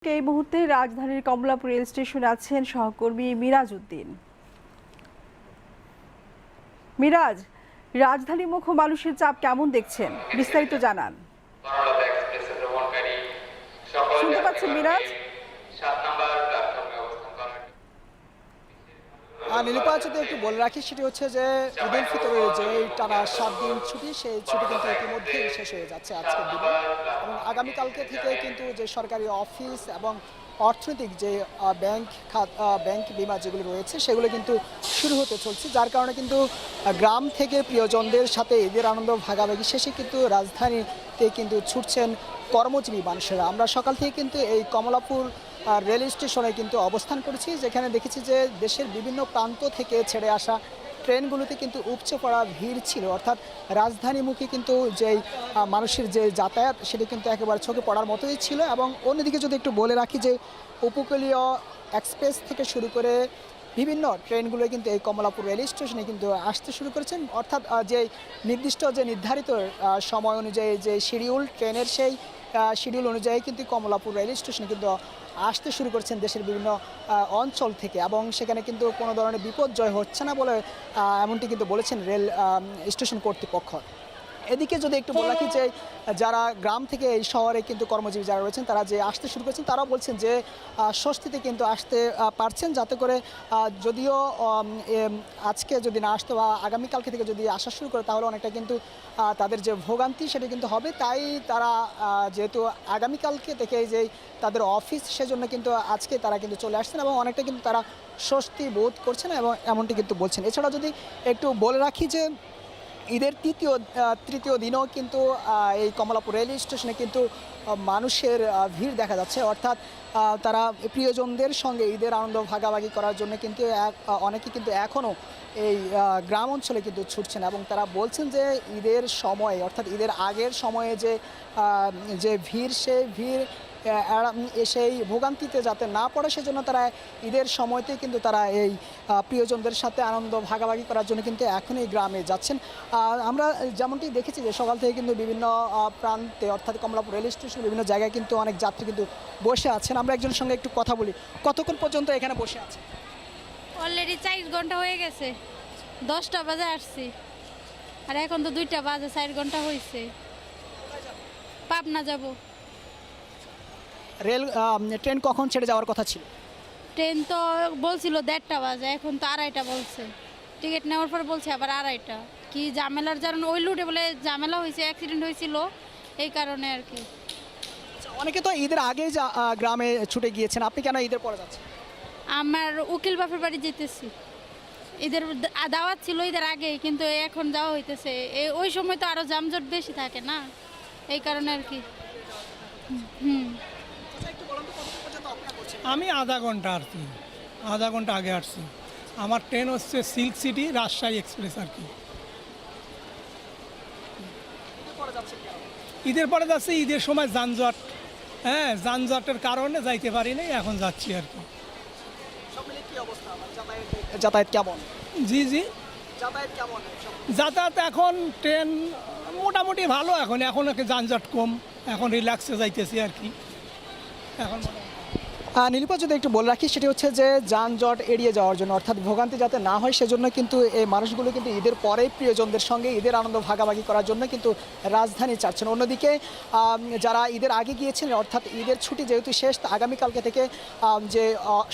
এই মুহূর্তে রাজধানীর কমলাপুর রেল স্টেশনে আছেন সহকর্মী মিরাজ উদ্দিন। মিরাজ, রাজধানীমুখ মানুষের চাপ কেমন দেখছেন, বিস্তারিত জানান। শুনতে পাচ্ছেন মিরাজ? নীলুপা, যদি একটু বলে রাখি সেটি হচ্ছে যে ঈদুল ফিতরের যে টানা 7 দিন ছুটি, সেই ছুটি কিন্তু ইতিমধ্যেই শেষ হয়ে যাচ্ছে আজকের দিনে, এবং আগামীকালকে থেকে কিন্তু যে সরকারি অফিস এবং অর্থনৈতিক যে ব্যাংক বিমা যেগুলো রয়েছে সেগুলো কিন্তু শুরু হতে চলছে, যার কারণে কিন্তু গ্রাম থেকে প্রিয়জনদের সাথে ঈদের আনন্দ ভাগাভাগি শেষে কিন্তু রাজধানীতে কিন্তু ছুটছেন কর্মজীবী মানুষেরা। আমরা সকাল থেকে কিন্তু এই কমলাপুর রেল স্টেশনে কিন্তু অবস্থান করেছি, যেখানে দেখেছি যে দেশের বিভিন্ন প্রান্ত থেকে ছেড়ে আসা ট্রেনগুলোতে কিন্তু উপচে পড়া ভিড় ছিল, অর্থাৎ রাজধানীমুখী কিন্তু যেই মানুষের যে যাতায়াত সেটি কিন্তু একেবারে চোখে পড়ার মতোই ছিল। এবং অন্যদিকে যদি একটু বলে রাখি যে উপকূলীয় এক্সপ্রেস থেকে শুরু করে বিভিন্ন ট্রেনগুলো কিন্তু এই কমলাপুর রেল স্টেশনে কিন্তু আসতে শুরু করেছেন, অর্থাৎ যে নির্দিষ্ট যে নির্ধারিত সময় অনুযায়ী যে শিডিউল ট্রেনের, সেই শিডিউল অনুযায়ী কিন্তু কমলাপুর রেল স্টেশনে কিন্তু আসতে শুরু করেছেন দেশের বিভিন্ন অঞ্চল থেকে, এবং সেখানে কিন্তু কোনো ধরনের বিপর্যয় হচ্ছে না বলে এমনটি কিন্তু বলেছেন রেল স্টেশন কর্তৃপক্ষ। এদিকে যদি একটু বলে রাখি যে যারা গ্রাম থেকে এই শহরে কিন্তু কর্মজীবী যারা রয়েছেন তারা যে আসতে শুরু করেছেন, তারাও বলছেন যে স্বস্তিতে কিন্তু আসতে পারছেন, যাতে করে যদিও আজকে যদি না আসতো বা আগামীকালকে থেকে যদি আসা শুরু করে তাহলে অনেকটা কিন্তু তাদের যে ভোগান্তি সেটা কিন্তু হবে। তাই তারা যেহেতু আগামীকালকে থেকে যে তাদের অফিস, সেজন্য কিন্তু আজকে তারা কিন্তু চলে আসছেন এবং অনেকটা কিন্তু তারা স্বস্তি বোধ করছেন এবং এমনটি কিন্তু বলছেন। এছাড়া যদি একটু বলে রাখি যে ঈদের তৃতীয় দিনও কিন্তু এই কমলাপুর রেল স্টেশনে কিন্তু মানুষের ভিড় দেখা যাচ্ছে, অর্থাৎ তারা প্রিয়জনদের সঙ্গে ঈদের আনন্দ ভাগাভাগি করার জন্য কিন্তু অনেকে কিন্তু এখনও এই গ্রাম অঞ্চলে কিন্তু ছুটছেন, এবং তারা বলছেন যে ঈদের সময় অর্থাৎ ঈদের আগের সময়ে যে ভিড়, সেই ভিড় সেই ভোগান্তিতে যাতে না পড়ে সেজন্য তারা ঈদের সময়তেই কিন্তু তারা এই প্রিয়জনদের সাথে আনন্দ ভাগাভাগি করার জন্য কিন্তু এখনই গ্রামে যাচ্ছেন। আমরা যেমনটি দেখেছি যে সকাল থেকে কিন্তু বিভিন্ন প্রান্তে অর্থাৎ কমলাপুর রেল স্টেশনের বিভিন্ন জায়গায় কিন্তু অনেক যাত্রী কিন্তু বসে আছেন। আমরা একজনের সঙ্গে একটু কথা বলি। কতক্ষণ পর্যন্ত এখানে বসে আছে? অলরেডি 4 ঘন্টা হয়ে গেছে, 10টা বাজে আসছি, আর এখন তো 2টা বাজে, 4 ঘন্টা হয়েছে। পাবনা যাব। ট্রেন কখন ছেড়ে যাওয়ার কথা ছিল? ট্রেন তো বলছিল 1:30টা বাজে, এখন তো 2:30টা বলছে। টিকিট নেওয়ার পর বলছে আবার 2:30টা। কি ঝামেলার কারণে ওই লুটে বলে ঝামেলা হয়েছে, অ্যাক্সিডেন্ট হয়েছিল, এই কারণে আর কি। অনেকে তো ঈদের আগেই গ্রামে ছুটে গিয়েছেন, আপনি কেন ঈদের পরে যাচ্ছেন? আমার উকিল বাপের বাড়ি যেতেছি। ঈদের দাওয়াত ছিল ঈদের আগেই, কিন্তু এখন যাওয়া হইতেছে। ওই সময় তো আরও যানজট বেশি থাকে না, এই কারণে আর কি। আমি আধা ঘন্টা আগে আসছি। আমার ট্রেন হচ্ছে সিল্ক সিটি রাজশাহী এক্সপ্রেস আর কি। ঈদের পরে যাচ্ছি, ঈদের সময় যানজট, যানজটের কারণে যাইতে পারি নাই, এখন যাচ্ছি আর কি। যাতায়াত কেমন? জি যাতায়াত এখন ট্রেন মোটামুটি ভালো, এখন যানজট কম, এখন রিল্যাক্সে যাইতেছি আর কি এখন। নীলুপা, যদি একটু বলে রাখি সেটি হচ্ছে যে যানজট এড়িয়ে যাওয়ার জন্য অর্থাৎ ভোগান্তি যাতে না হয় সেজন্য কিন্তু এই মানুষগুলো কিন্তু ঈদের পরেই প্রিয়জনদের সঙ্গে ঈদের আনন্দ ভাগাভাগি করার জন্য কিন্তু রাজধানী চাচ্ছেন। অন্যদিকে যারা ঈদের আগে গিয়েছেন অর্থাৎ ঈদের ছুটি যেহেতু শেষ, আগামীকালকে থেকে যে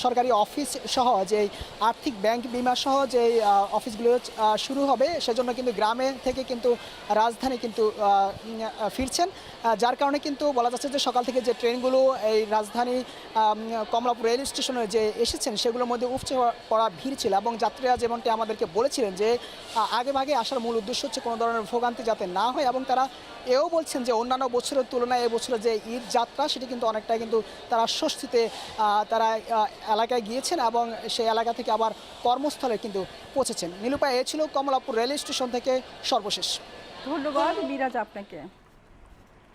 সরকারি অফিস সহ যে আর্থিক ব্যাংক বিমা সহ যে অফিসগুলো শুরু হবে, সেজন্য কিন্তু গ্রামে থেকে কিন্তু রাজধানী কিন্তু ফিরছেন, যার কারণে কিন্তু বলা যাচ্ছে যে সকাল থেকে যে ট্রেনগুলো এই রাজধানী কমলাপুর রেল স্টেশনে যে এসেছেন সেগুলোর মধ্যে উপচে পড়া ভিড় ছিল, এবং যাত্রীরা যেমনটি আমাদেরকে বলেছিলেন যে আগেভাগে আসার মূল উদ্দেশ্য হচ্ছে কোনো ধরনের ভোগান্তি যাতে না হয়, এবং তারা এও বলছেন যে অন্যান্য বছরের তুলনায় এবছরের যে ঈদ যাত্রা সেটি কিন্তু অনেকটাই কিন্তু তারা স্বস্তিতে তারা এলাকায় গিয়েছেন এবং সেই এলাকা থেকে আবার কর্মস্থলে কিন্তু পৌঁছেছেন। নীলুপা, এ ছিল কমলাপুর রেল স্টেশন থেকে সর্বশেষ। ধন্যবাদ মিরাজ আপনাকে।